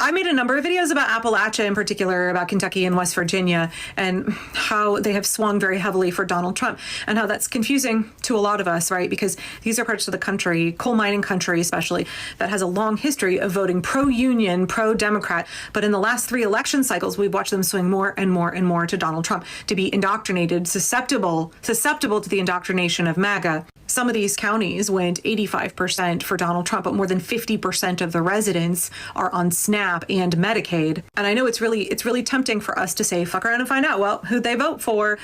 I made a number of videos about Appalachia in particular, about Kentucky and West Virginia, and how they have swung very heavily for Donald Trump, and how that's confusing to a lot of us, right? Because these are parts of the country, coal mining country especially, that has a long history of voting pro-union, pro-Democrat. But in the last 3 election cycles, we've watched them swing more and more and more to Donald Trump, to be indoctrinated, susceptible to the indoctrination of MAGA. Some of these counties went 85% for Donald Trump, but more than 50% of the residents are on SNAP and Medicaid. And I know it's really tempting for us to say, fuck around and find out, well, who'd they vote for?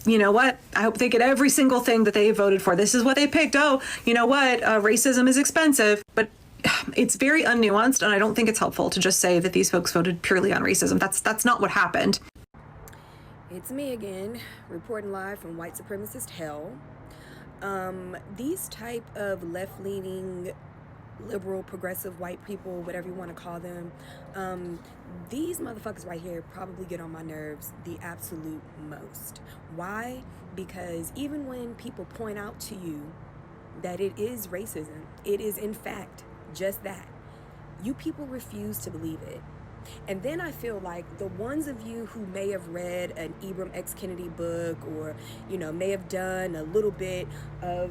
You know what? I hope they get every single thing that they voted for. This is what they picked. Oh, you know what? Racism is expensive. But it's very unnuanced, and I don't think it's helpful to just say that these folks voted purely on racism. That's not what happened. It's me again, reporting live from white supremacist hell. These type of left-leaning, liberal, progressive white people, whatever you want to call them, these motherfuckers right here probably get on my nerves the absolute most. Why? Because even when people point out to you that it is racism, it is in fact just that, you people refuse to believe it. And then I feel like the ones of you who may have read an Ibram X. Kendi book, or, you know, may have done a little bit of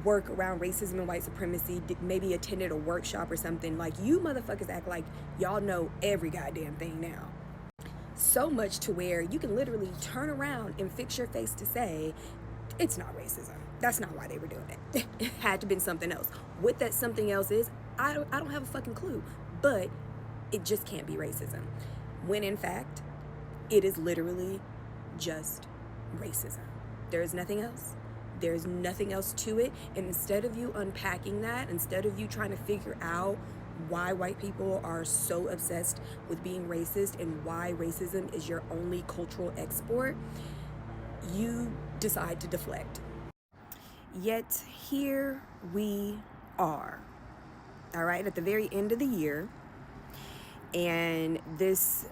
work around racism and white supremacy, maybe attended a workshop or something, like, you motherfuckers act like y'all know every goddamn thing now. So much to where you can literally turn around and fix your face to say, it's not racism. That's not why they were doing it. It had to have been something else. What that something else is, I don't have a fucking clue. But it just can't be racism, when in fact, it is literally just racism. There is nothing else. There's nothing else to it. And instead of you unpacking that, instead of you trying to figure out why white people are so obsessed with being racist and why racism is your only cultural export, you decide to deflect. Yet here we are, all right, at the very end of the year. And this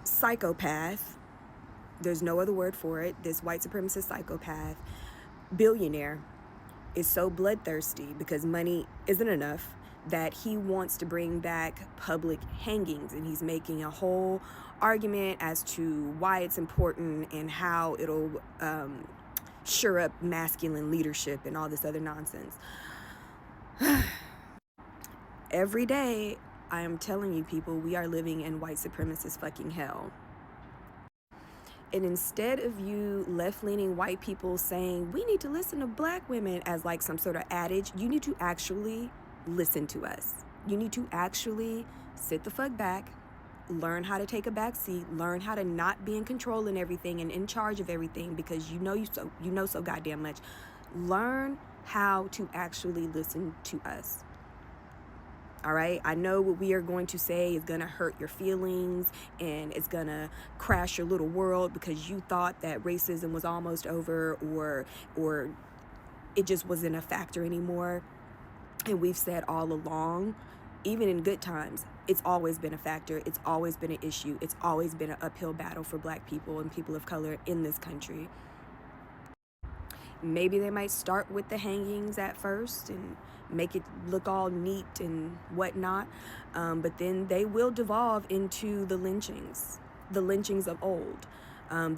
psychopath, there's no other word for it, this white supremacist psychopath, billionaire, is so bloodthirsty because money isn't enough that he wants to bring back public hangings. And he's making a whole argument as to why it's important and how it'll sure up masculine leadership and all this other nonsense. Every day, I am telling you people, we are living in white supremacist fucking hell. And instead of you left-leaning white people saying, we need to listen to black women as like some sort of adage, you need to actually listen to us. You need to actually sit the fuck back, learn how to take a back seat, learn how to not be in control in everything and in charge of everything because you know so goddamn much. Learn how to actually listen to us. All right, I know what we are going to say is going to hurt your feelings and it's going to crash your little world because you thought that racism was almost over or it just wasn't a factor anymore. And we've said all along, even in good times, it's always been a factor. It's always been an issue. It's always been an uphill battle for black people and people of color in this country. Maybe they might start with the hangings at first and make it look all neat and whatnot, but then they will devolve into the lynchings of old.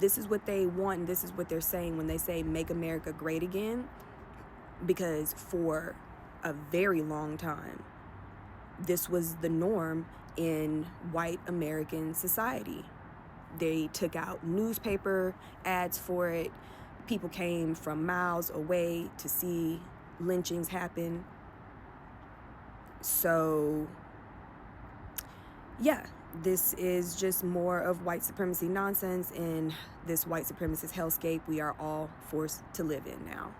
This is what they want, and this is what they're saying when they say make America great again, because for a very long time, this was the norm in white American society. They took out newspaper ads for it. People came from miles away to see lynchings happen. So, yeah, this is just more of white supremacy nonsense in this white supremacist hellscape we are all forced to live in now.